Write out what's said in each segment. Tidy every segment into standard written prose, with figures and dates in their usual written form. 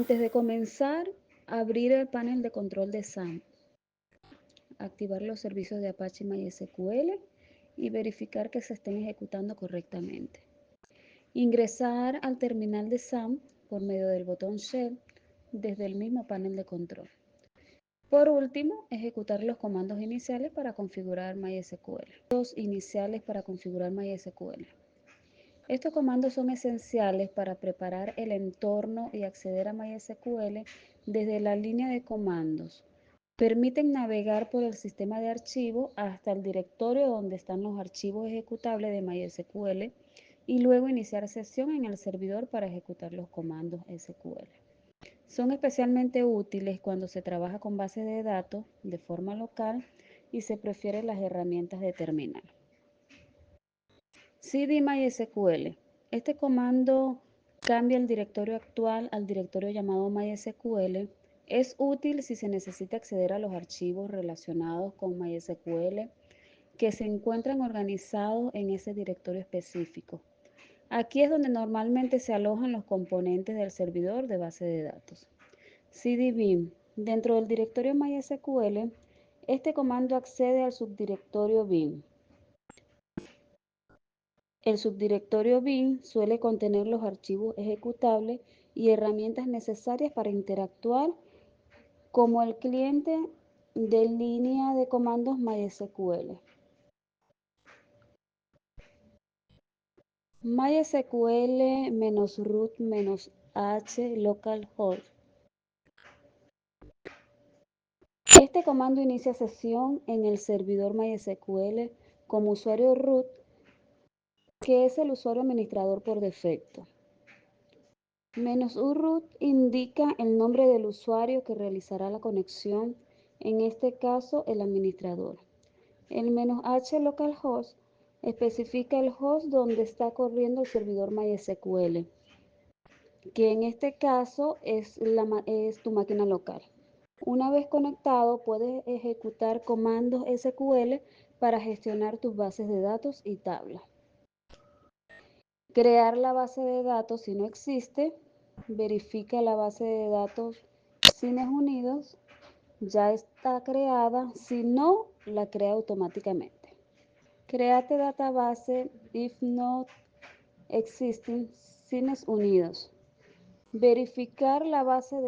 Antes de comenzar, abrir el panel de control de SAM, activar los servicios de Apache MySQL y verificar que se estén ejecutando correctamente. Ingresar al terminal de SAM por medio del botón Shell desde el mismo panel de control. Por último, ejecutar los comandos iniciales para configurar MySQL. Los iniciales para configurar MySQL. Estos comandos son esenciales para preparar el entorno y acceder a MySQL desde la línea de comandos. Permiten navegar por el sistema de archivos hasta el directorio donde están los archivos ejecutables de MySQL y luego iniciar sesión en el servidor para ejecutar los comandos SQL. Son especialmente útiles cuando se trabaja con bases de datos de forma local y se prefieren las herramientas de terminal. cd MySQL. Este comando cambia el directorio actual al directorio llamado MySQL. Es útil si se necesita acceder a los archivos relacionados con MySQL que se encuentran organizados en ese directorio específico. Aquí es donde normalmente se alojan los componentes del servidor de base de datos. cd-bin. Dentro del directorio MySQL, este comando accede al subdirectorio bin. El subdirectorio bin suele contener los archivos ejecutables y herramientas necesarias para interactuar como el cliente de línea de comandos MySQL. MySQL-root-h localhost. Este comando inicia sesión en el servidor MySQL como usuario root, que es el usuario administrador por defecto. "-uroot" indica el nombre del usuario que realizará la conexión, en este caso el administrador. El "-h localhost" especifica el host donde está corriendo el servidor MySQL, que en este caso es tu máquina local. Una vez conectado, puedes ejecutar comandos SQL para gestionar tus bases de datos y tablas. Crear la base de datos si no existe. Verifica la base de datos Cines Unidos. Ya está creada. Si no, la crea automáticamente. Create database if not existing Cines Unidos. Verificar la base de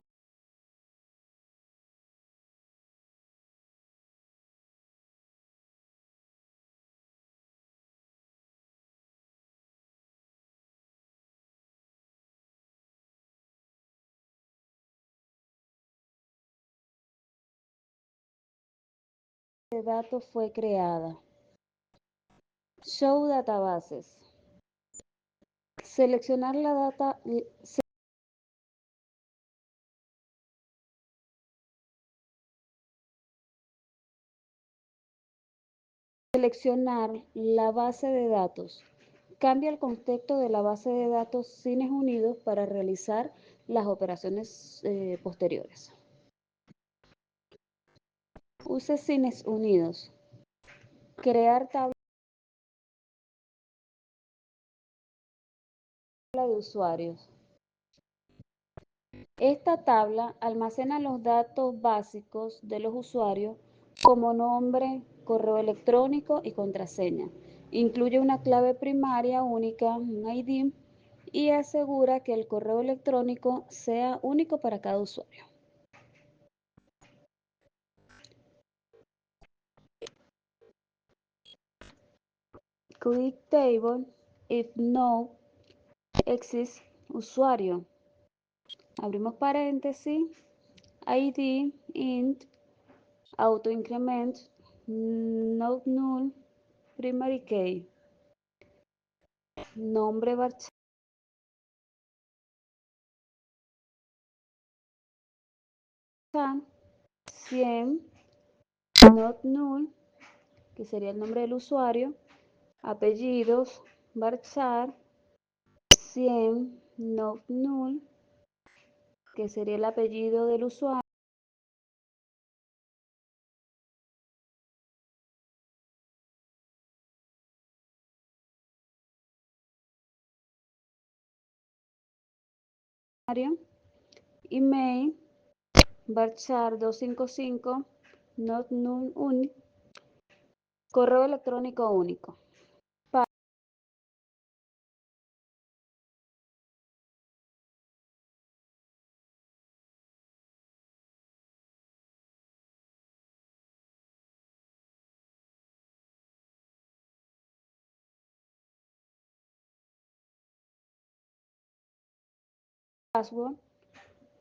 datos fue creada. Show databases. Seleccionar la data. Seleccionar la base de datos. Cambia el contexto de la base de datos Cines Unidos para realizar las operaciones posteriores. Use Cines Unidos. Crear tabla de usuarios. Esta tabla almacena los datos básicos de los usuarios como nombre, correo electrónico y contraseña. Incluye una clave primaria única, un ID, y asegura que el correo electrónico sea único para cada usuario. Click Table if no exists usuario. Abrimos paréntesis, ID, int, auto increment, not null, primary key. Nombre varchar 100, not null, que sería el nombre del usuario. Apellidos, varchar 100, not null, que sería el apellido del usuario. email, varchar 255, not null unique, correo electrónico único. Password,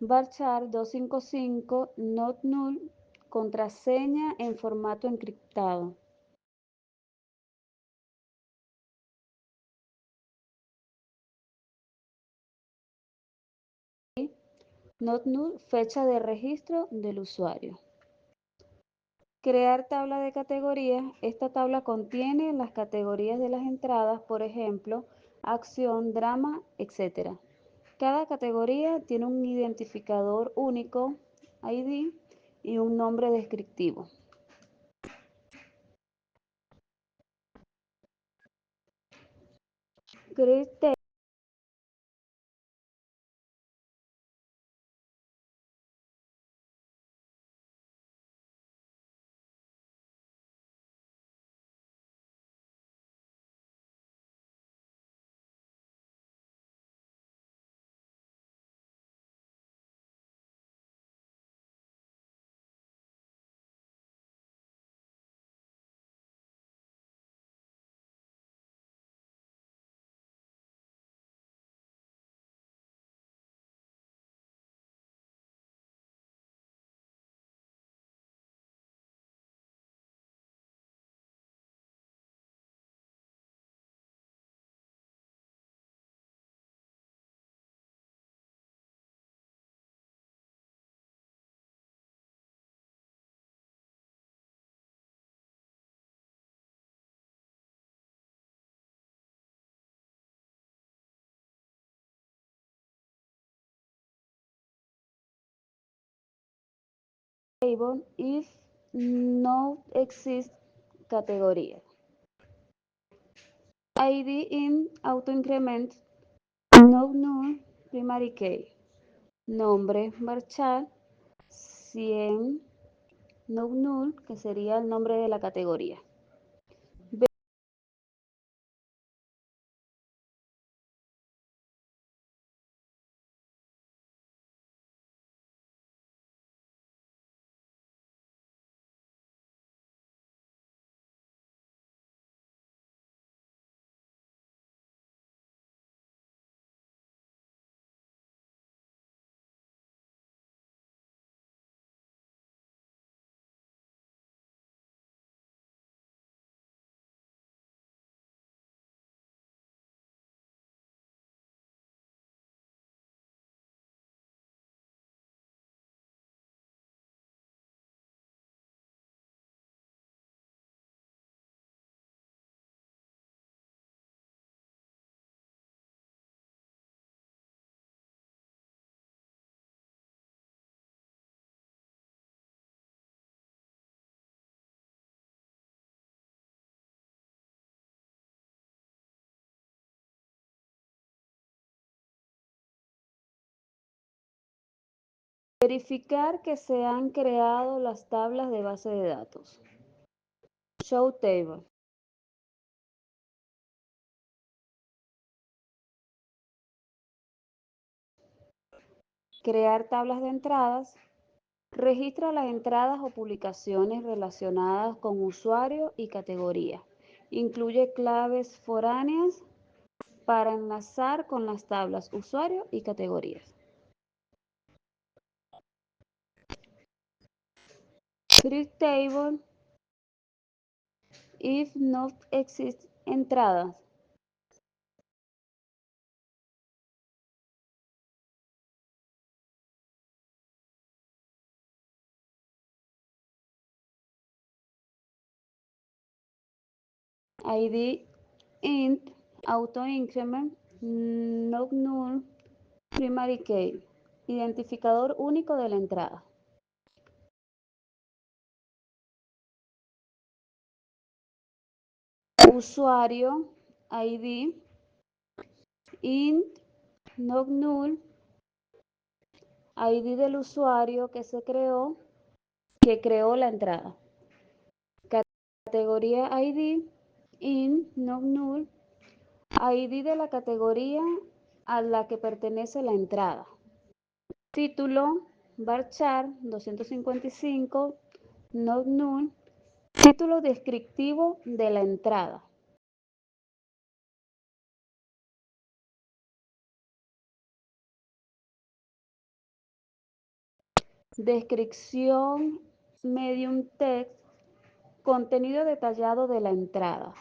varchar 255, not null, contraseña en formato encriptado. Not null, fecha de registro del usuario. Crear tabla de categorías. Esta tabla contiene las categorías de las entradas, por ejemplo, acción, drama, etc. Cada categoría tiene un identificador único, ID, y un nombre descriptivo. Create table if no exist categoría. ID in auto increment no null primary key. Nombre marchar 100 no null, que sería el nombre de la categoría. Verificar que se han creado las tablas de base de datos. Show table. Crear tablas de entradas. Registra las entradas o publicaciones relacionadas con usuario y categoría. Incluye claves foráneas para enlazar con las tablas usuario y categorías. Create table if not exist entradas. ID int auto increment not null primary key. Identificador único de la entrada. Usuario ID int not null ID del usuario que creó la entrada. Categoría ID, in, not null, ID de la categoría a la que pertenece la entrada. Título, varchar 255, not null, título descriptivo de la entrada. Descripción, medium text, contenido detallado de la entrada.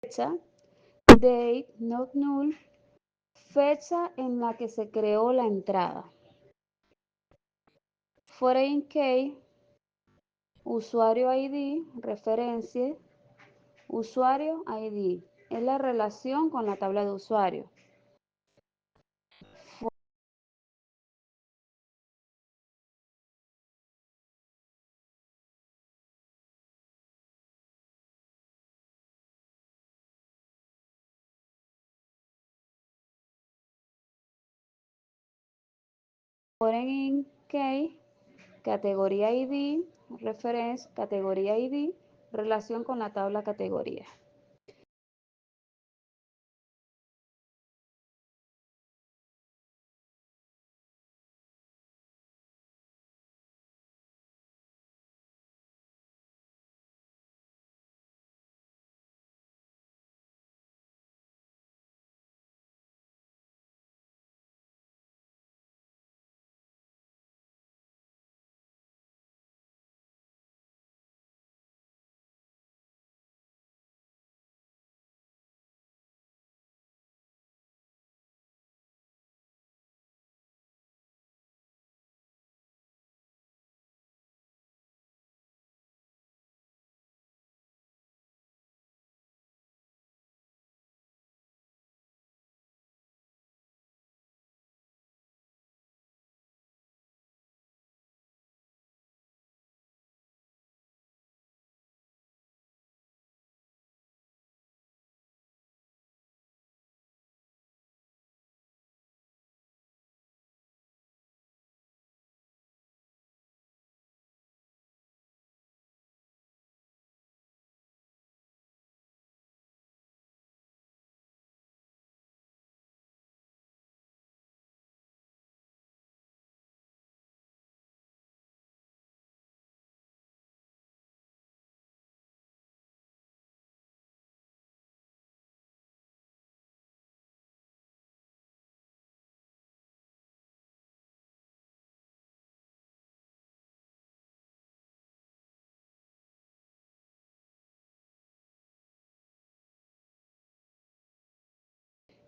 Fecha, date, not null, fecha en la que se creó la entrada. Foreign key, usuario ID, referencia, usuario ID. Es la relación con la tabla de usuario. Foreign key, categoría ID, reference, categoría ID, relación con la tabla categoría.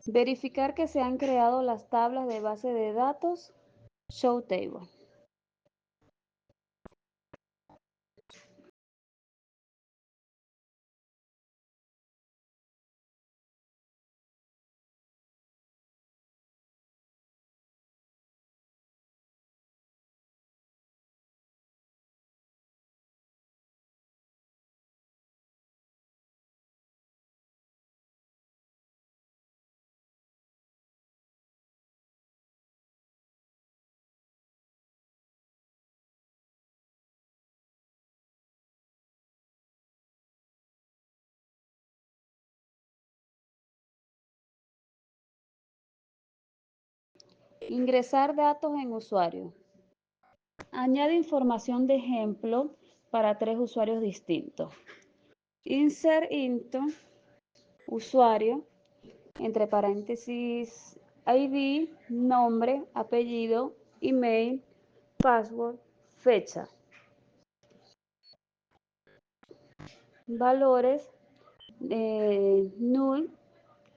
Verificar que se han creado las tablas de base de datos Show Table. Ingresar datos en usuario. Añade información de ejemplo para 3 usuarios distintos. Insert into usuario, entre paréntesis, ID, nombre, apellido, email, password, fecha. Valores, null,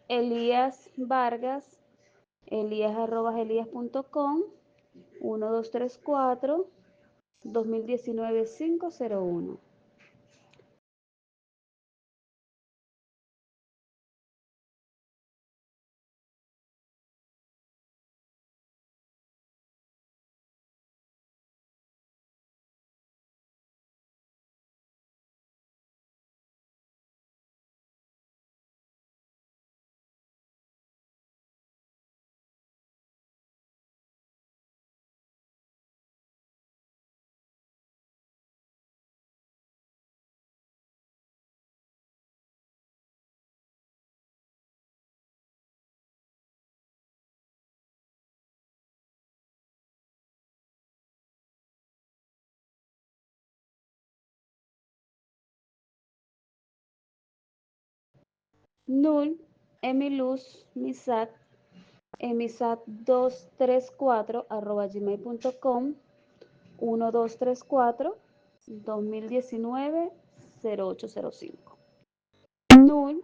Elías Vargas, elias@elias.com, 1234 2019 501. Null, Emiluz, Misat, emisat234 1234 2019 0805. Null,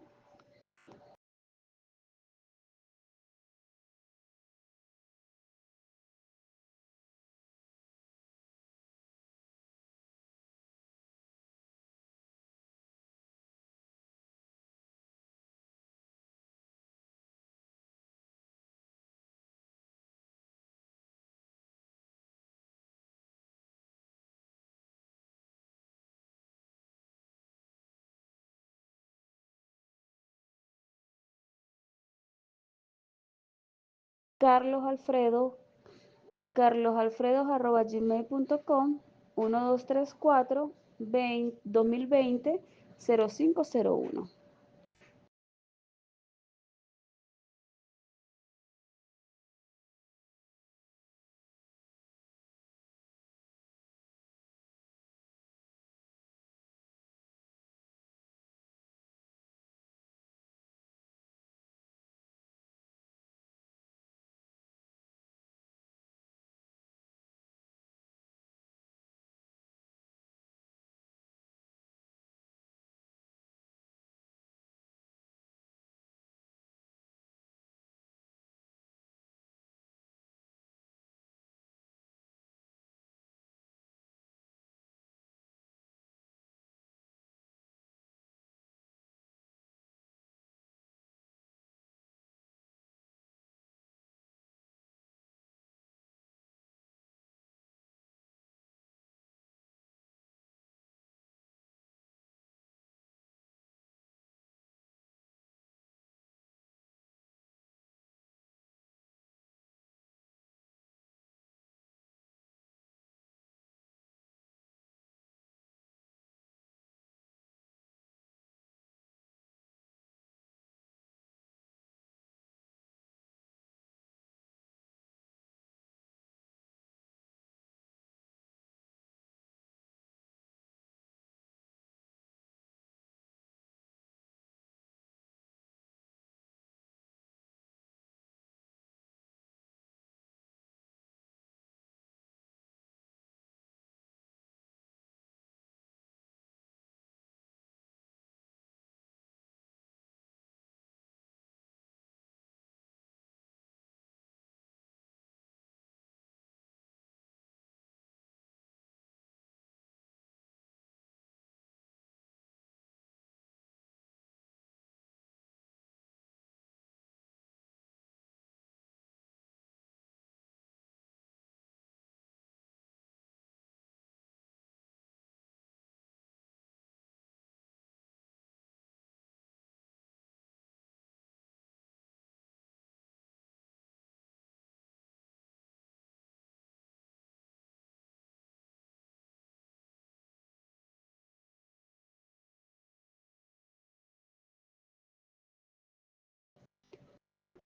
Carlos Alfredo, carlosalfredo@gmail.com 1234 2020 0501.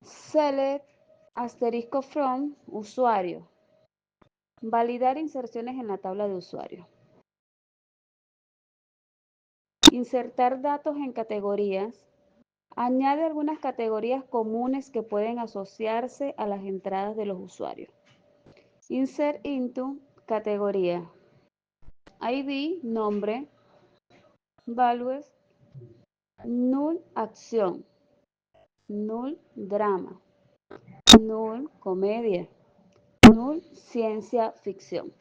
Select asterisco from usuario. Validar inserciones en la tabla de usuario. Insertar datos en categorías. Añade algunas categorías comunes que pueden asociarse a las entradas de los usuarios. Insert into categoría. ID, nombre. Values. Null acción. Null drama. Null comedia. Null ciencia ficción.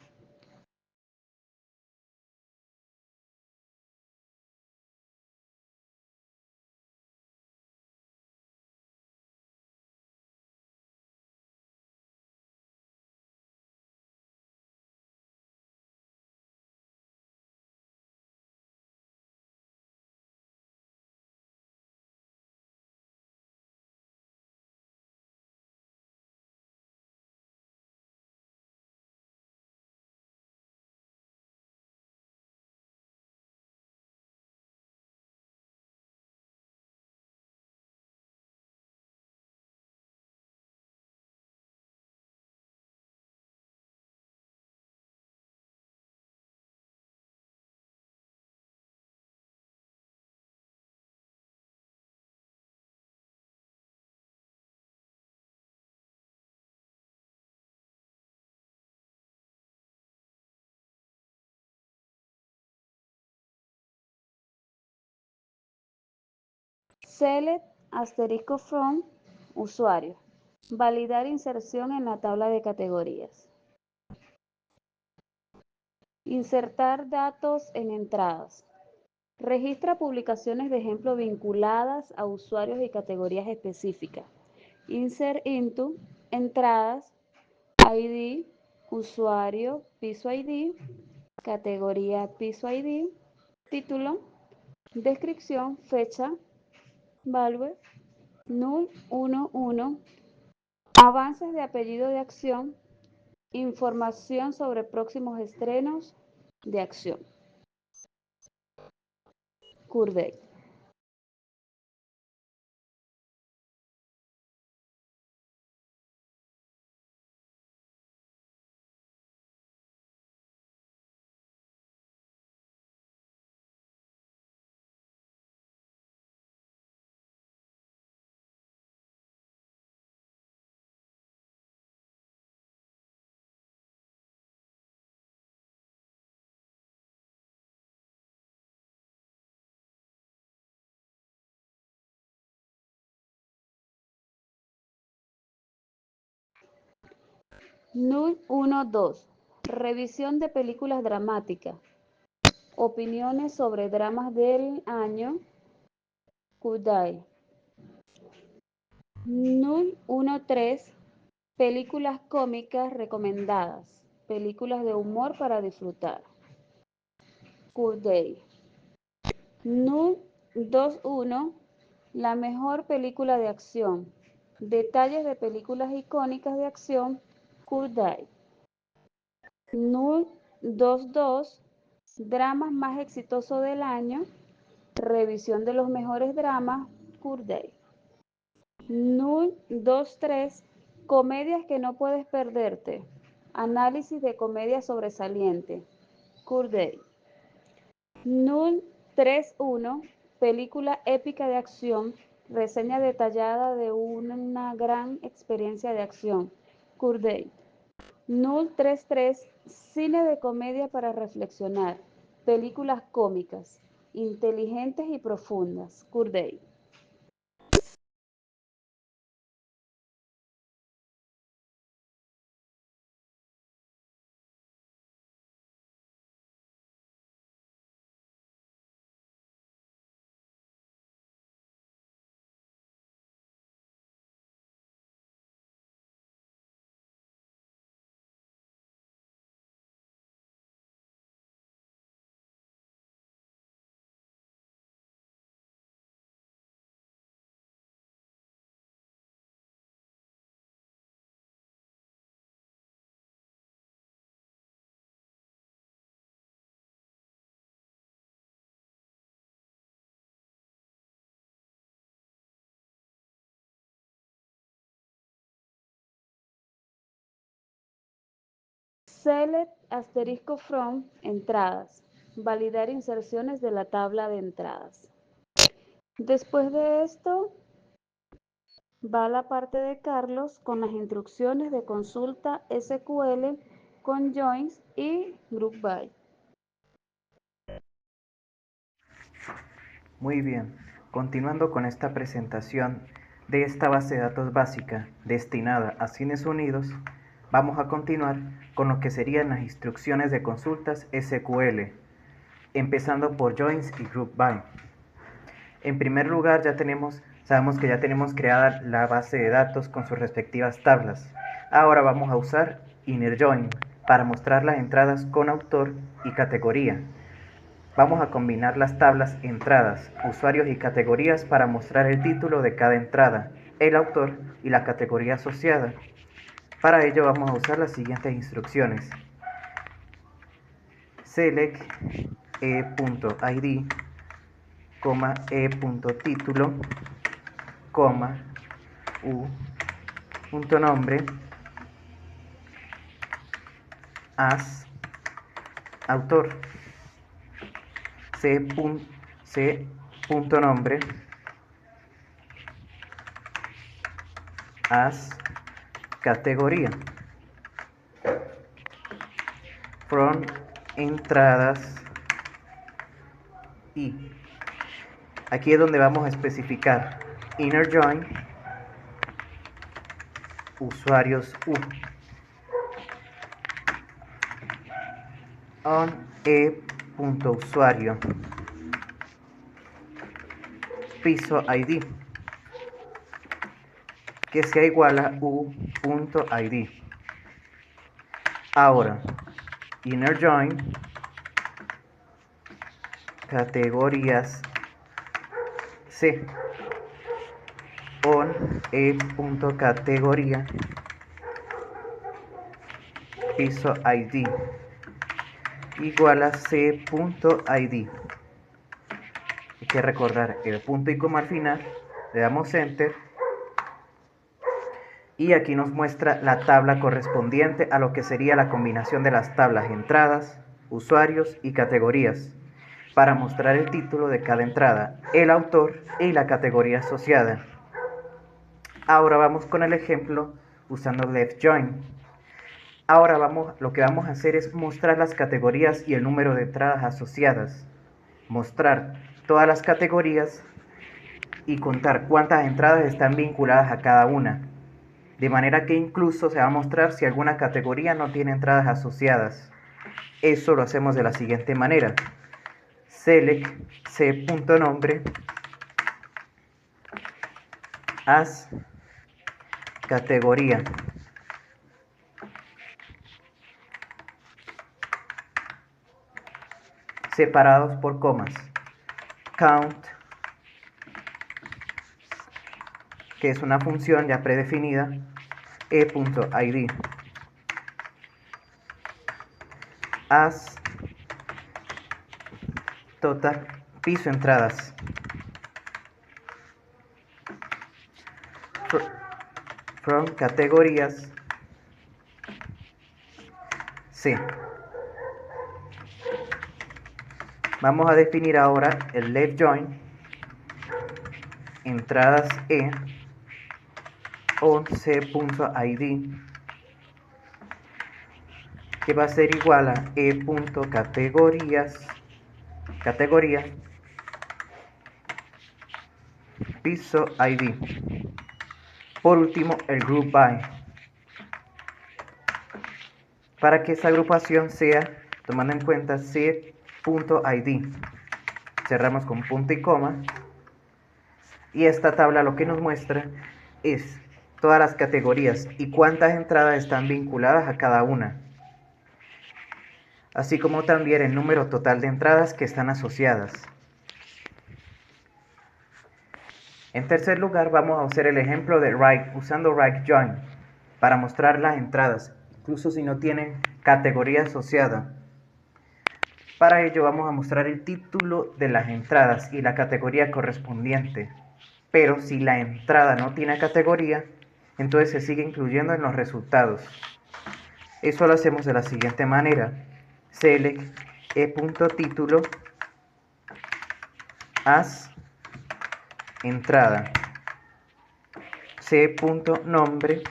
Select asterisco from usuario. Validar inserción en la tabla de categorías. Insertar datos en entradas. Registra publicaciones de ejemplo vinculadas a usuarios y categorías específicas. Insert into, entradas, ID, usuario, piso ID, categoría piso ID, título, descripción, fecha, value, null 11, avances de apellido de acción, información sobre próximos estrenos de acción. Curdate. Null 12. Revisión de películas dramáticas. Opiniones sobre dramas del año. Kudai. Null 13. Películas cómicas recomendadas. Películas de humor para disfrutar. Kudai. Null 21. La mejor película de acción. Detalles de películas icónicas de acción. Kudai. Null 22. Dramas más exitosos del año. Revisión de los mejores dramas. Kudai. Null 23. Comedias que no puedes perderte. Análisis de comedia sobresaliente. Kudai. Null 31. Película épica de acción. Reseña detallada de una gran experiencia de acción. Kudai. Null 33. Cine de comedia para reflexionar. Películas cómicas, inteligentes y profundas. Kudai. Select asterisco from entradas. Validar inserciones de la tabla de entradas. Después de esto va la parte de Carlos con las instrucciones de consulta SQL con joins y group by. Muy bien, continuando con esta presentación de esta base de datos básica destinada a Cines Unidos, vamos a continuar con lo que serían las instrucciones de consultas SQL, empezando por joins y group by. En primer lugar, sabemos que ya tenemos creada la base de datos con sus respectivas tablas. Ahora vamos a usar inner join para mostrar las entradas con autor y categoría. Vamos a combinar las tablas entradas, usuarios y categorías para mostrar el título de cada entrada, el autor y la categoría asociada. Para ello vamos a usar las siguientes instrucciones. Select e.id, e.título, u.nombre, as autor, c.nombre, as categoría, from entradas y Aquí es donde vamos a especificar inner join usuarios U on e.usuario piso id que sea igual a u.id. Ahora inner join categorías C on e.categoría piso id igual a c.id. Hay que recordar el punto y coma al final, le damos enter y aquí nos muestra la tabla correspondiente a lo que sería la combinación de las tablas entradas, usuarios y categorías para mostrar el título de cada entrada, el autor y la categoría asociada. Ahora vamos con el ejemplo usando left join. Ahora lo que vamos a hacer es mostrar las categorías y el número de entradas asociadas. Mostrar todas las categorías y contar cuántas entradas están vinculadas a cada una. De manera que incluso se va a mostrar si alguna categoría no tiene entradas asociadas. Eso lo hacemos de la siguiente manera. Select c.nombre as categoría. Separados por comas. Count, que es una función ya predefinida, e.id. As total piso entradas. From categorías C. Vamos a definir ahora el left join entradas E on c.id que va a ser igual a e.categorías categoría piso id. Por último el group by para que esa agrupación sea tomando en cuenta c.id. Cerramos con punto y coma y esta tabla lo que nos muestra es todas las categorías y cuántas entradas están vinculadas a cada una, así como también el número total de entradas que están asociadas. En tercer lugar vamos a hacer el ejemplo de right usando right join para mostrar las entradas, incluso si no tienen categoría asociada. Para ello vamos a mostrar el título de las entradas y la categoría correspondiente. Pero si la entrada no tiene categoría, entonces se sigue incluyendo en los resultados. Eso lo hacemos de la siguiente manera. Select e.título as entrada c.nombre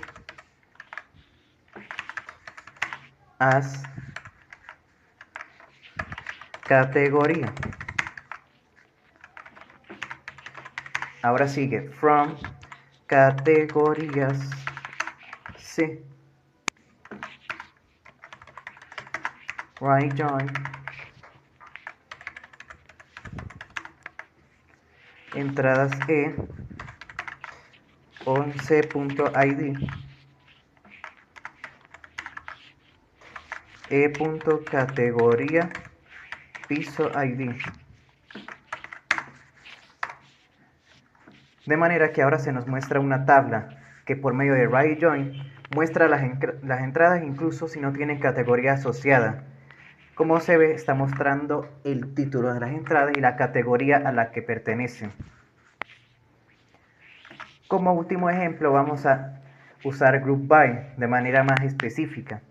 as categoría. Ahora sigue from categorías C. Right join entradas E on c.id e.categoría piso id. De manera que ahora se nos muestra una tabla que por medio de right join muestra las entradas incluso si no tienen categoría asociada. Como se ve, está mostrando el título de las entradas y la categoría a la que pertenecen. Como último ejemplo vamos a usar group by de manera más específica.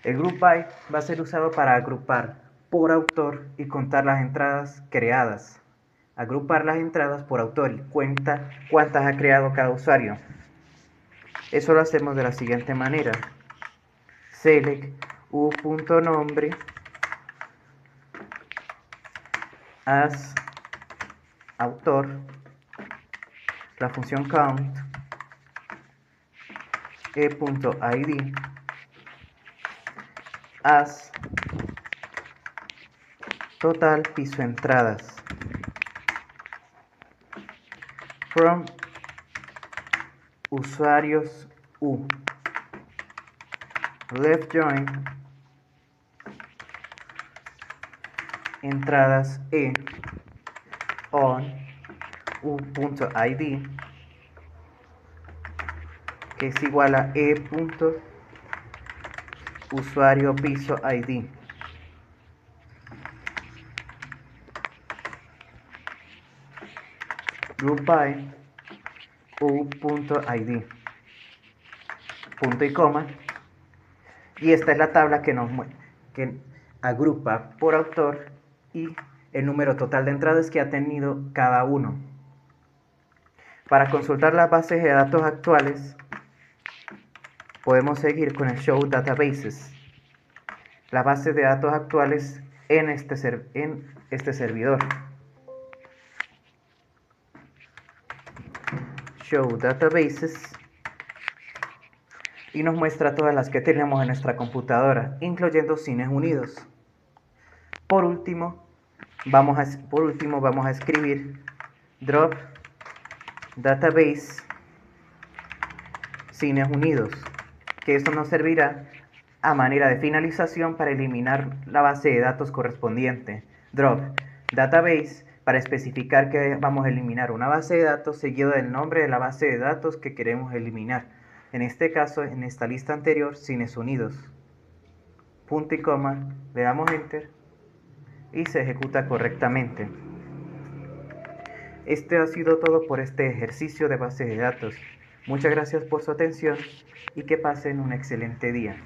El group by va a ser usado para agrupar por autor y contar las entradas creadas. Agrupar las entradas por autor y cuenta cuántas ha creado cada usuario. Eso lo hacemos de la siguiente manera. Select u.nombre as autor, la función count, e.id, as total piso entradas, from usuarios u, left join entradas e on u.id, que es igual a e.usuario piso id. Group by u.id, punto y coma, y esta es la tabla que que agrupa por autor y el número total de entradas que ha tenido cada uno. Para consultar las bases de datos actuales, podemos seguir con el Show Databases, las bases de datos actuales en este servidor. Show Databases, y nos muestra todas las que tenemos en nuestra computadora, incluyendo Cines Unidos. Por último, vamos a escribir drop database Cines Unidos, que eso nos servirá a manera de finalización para eliminar la base de datos correspondiente. Drop database para especificar que vamos a eliminar una base de datos seguido del nombre de la base de datos que queremos eliminar. En este caso, en esta lista anterior, Cines Unidos. Punto y coma, le damos Enter y se ejecuta correctamente. Este ha sido todo por este ejercicio de base de datos. Muchas gracias por su atención y que pasen un excelente día.